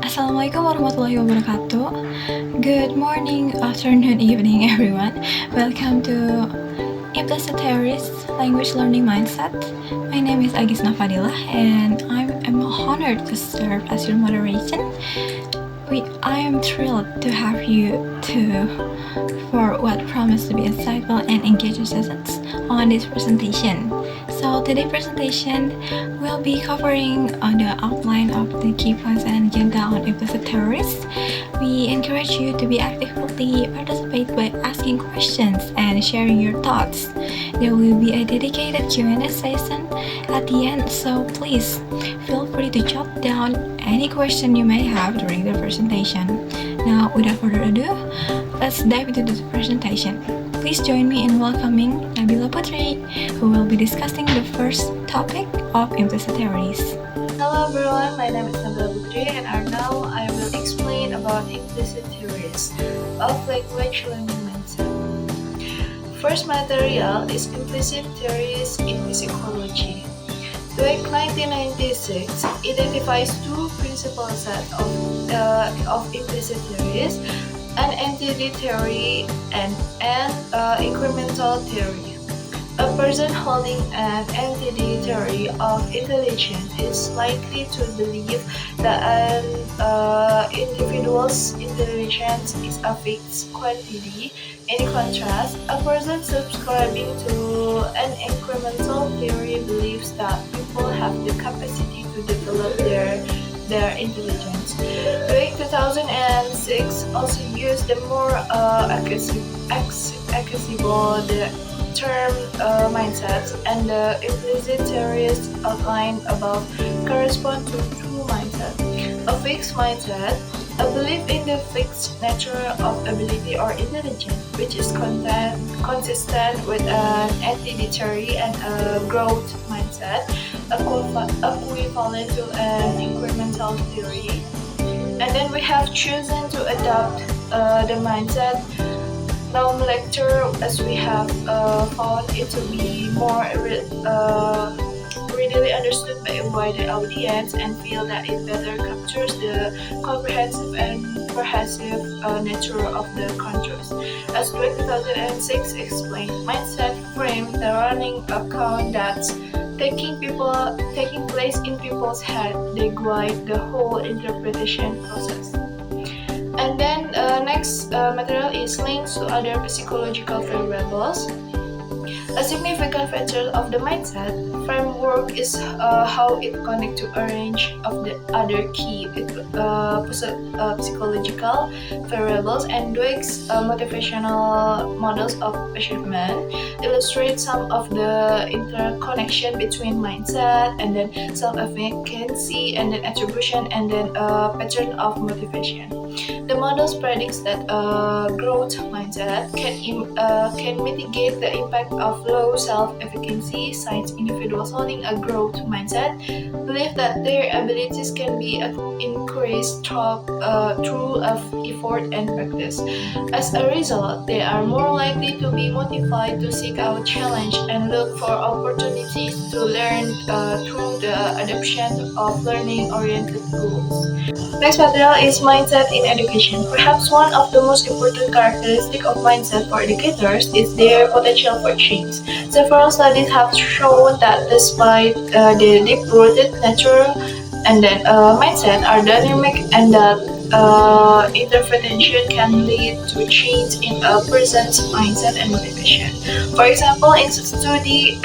Assalamualaikum warahmatullahi wabarakatuh. Good morning, afternoon, evening, everyone. Welcome to Implicit Language Learning Mindset. My name is Aghitsna Fadhilah, and I'm honored to serve as your moderation. I am thrilled to have you for what promised to be insightful and engaging sessions on this presentation. So today's presentation will be covering the outline of the key points and agenda on implicit theories. We encourage you to be actively participate by asking questions and sharing your thoughts. There will be a dedicated Q&A session at the end, so please feel free to jot down any question you may have during the presentation. Now, without further ado, let's dive into the presentation. Please join me in welcoming Nabilla Putri, who will be discussing the first topic of implicit theories. Hello everyone, my name is Nabilla Putri, and now I will explain about implicit theories of language learning mindset. First material is implicit theories in psychology. Dweck 1996 identifies two principal sets of implicit theories, an entity theory and an incremental theory. A person holding an entity theory of intelligence is likely to believe that an individual's intelligence is a fixed quantity. In contrast, a person subscribing to an incremental theory believes that people have the capacity to develop their intelligence. During 2006 also used the more accessible term mindsets, and the implicit theories outlined above correspond to two mindsets. A fixed mindset, a belief in the fixed nature of ability or intelligence, which is consistent with an entity theory, and a growth mindset, equivalent to an incremental theory. And then we have chosen to adopt the mindset nomenclature, as we have found it to be more readily understood by a wider audience, and feel that it better captures the comprehensive and pervasive nature of the concepts. As 2006 explained, mindset frame the running account that's taking place in people's head. They guide the whole interpretation process. And then next material is links to other psychological variables. A significant feature of the mindset framework is how it connects to a range of the other key psychological variables, and Dweck's motivational models of achievement illustrate some of the interconnection between mindset and then self-efficacy and then attribution and then a pattern of motivation. The models predicts that a growth mindset can mitigate the impact of low self-efficacy, since individuals holding a growth mindset believe that their abilities can be increased through effort and practice. As a result, they are more likely to be motivated to seek out challenge and look for opportunities to learn through the adoption of learning-oriented tools. Next material is mindset in education. Perhaps one of the most important characteristics of mindset for educators is their potential for change. Several studies have shown that despite the deep-rooted nature and then mindset are dynamic, and that interpretation can lead to change in a person's mindset and motivation. For example, in a study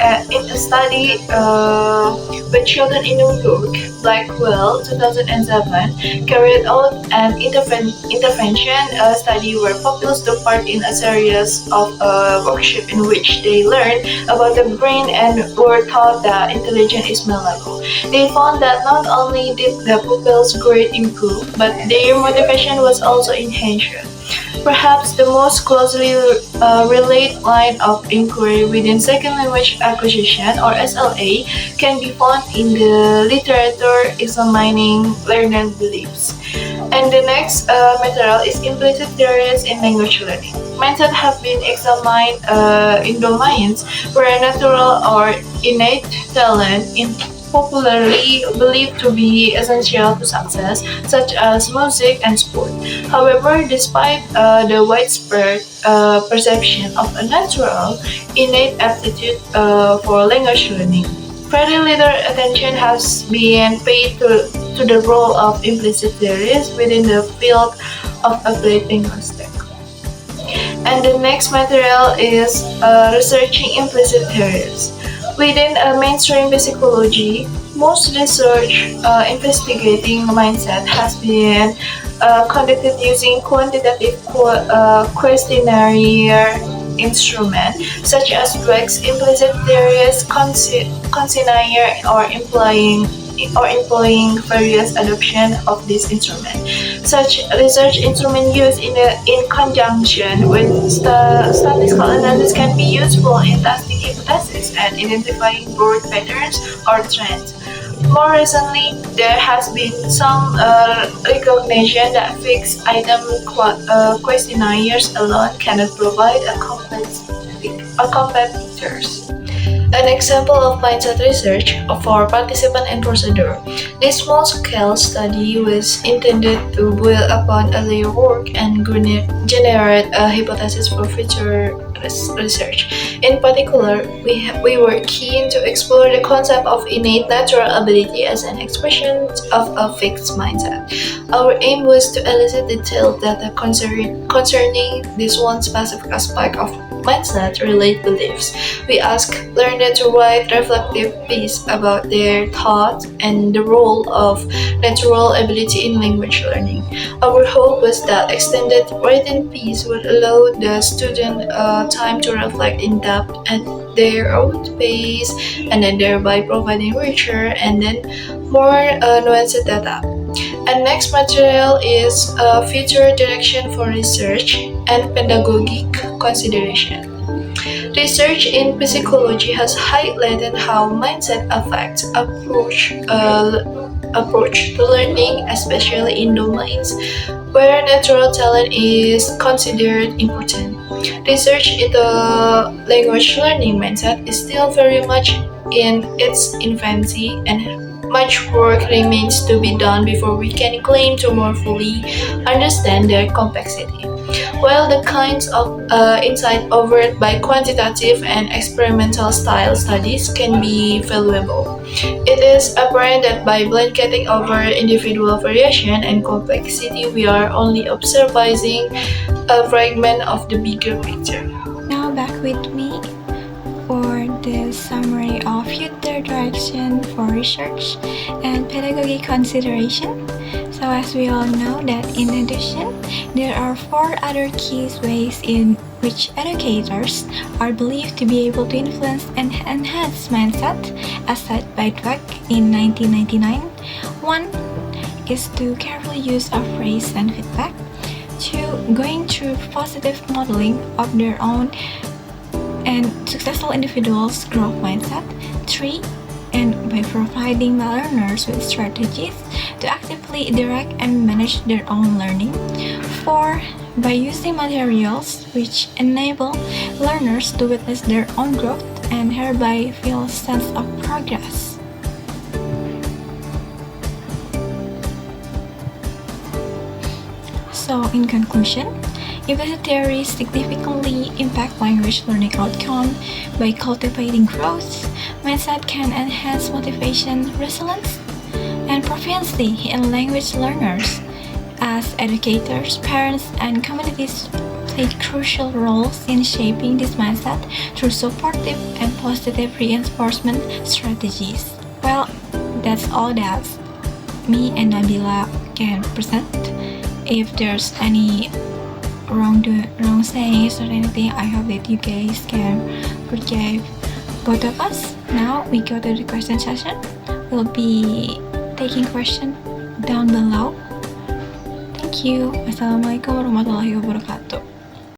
with children in New York, Blackwell 2007 carried out an intervention study where pupils took part in a series of workshops in which they learned about the brain and were taught that intelligence is malleable. They found that not only did the pupils' grade improve, but their motivation was also enhanced. Perhaps the most closely related line of inquiry within second language acquisition, or SLA, can be found in the literature examining learner beliefs. And the next material is implicit theories in language learning. Mindset have been examined in domains where natural or innate talent popularly believed to be essential to success, such as music and sport. However, despite the widespread perception of a natural, innate aptitude for language learning, very little attention has been paid to the role of implicit theories within the field of applied linguistics. And the next material is researching implicit theories. Within mainstream psychology, most research investigating mindset has been conducted using quantitative questionnaire instrument such as Dweck's implicit theories, consigner, or employing various adoption of this instrument. Such research instrument used in conjunction with statistical analysis can be useful in testing hypotheses and identifying broad patterns or trends. More recently, there has been some recognition that fixed item questionnaires alone cannot provide a complete pictures. An example of mindset research for participant and procedure. This small-scale study was intended to build upon earlier work and generate a hypothesis for future research. In particular, we were keen to explore the concept of innate natural ability as an expression of a fixed mindset. Our aim was to elicit detailed data concerning this one specific aspect of mindset-related beliefs. We asked learners to write reflective piece about their thoughts and the role of natural ability in language learning. Our hope was that extended written piece would allow the student time to reflect in depth at their own pace, and then thereby providing richer and then more nuanced data. And next material is future direction for research and pedagogic consideration. Research in psychology has highlighted how mindset affects approach to learning, especially in domains where natural talent is considered important. Research into language learning mindset is still very much in its infancy, and much work remains to be done before we can claim to more fully understand their complexity. While the kinds of insight offered by quantitative and experimental style studies can be valuable, it is apparent that by blanketing over individual variation and complexity, we are only observing a fragment of the bigger picture. Now back with me for the summary of future direction for research and pedagogic consideration. So as we all know that in addition, there are 4 other key ways in which educators are believed to be able to influence and enhance mindset, as said by Dweck in 1999. 1 is to carefully use of praise and feedback. 2, going through positive modeling of their own and successful individuals' growth mindset. 3, and by providing the learners with strategies to actively direct and manage their own learning. 4, by using materials which enable learners to witness their own growth and hereby feel a sense of progress. So in conclusion, implicit theories significantly impact language learning outcome by cultivating growth. Mindset can enhance motivation, resilience, and proficiency in language learners. As educators, parents, and communities play crucial roles in shaping this mindset through supportive and positive reinforcement strategies. Well, that's all that me and Nabilla can present. If there's any wrong sayings or anything, I hope that you guys can forgive both of us. Now we go to the question session. We'll be taking question down below. Thank you. Wassalamualaikum warahmatullahi wabarakatuh.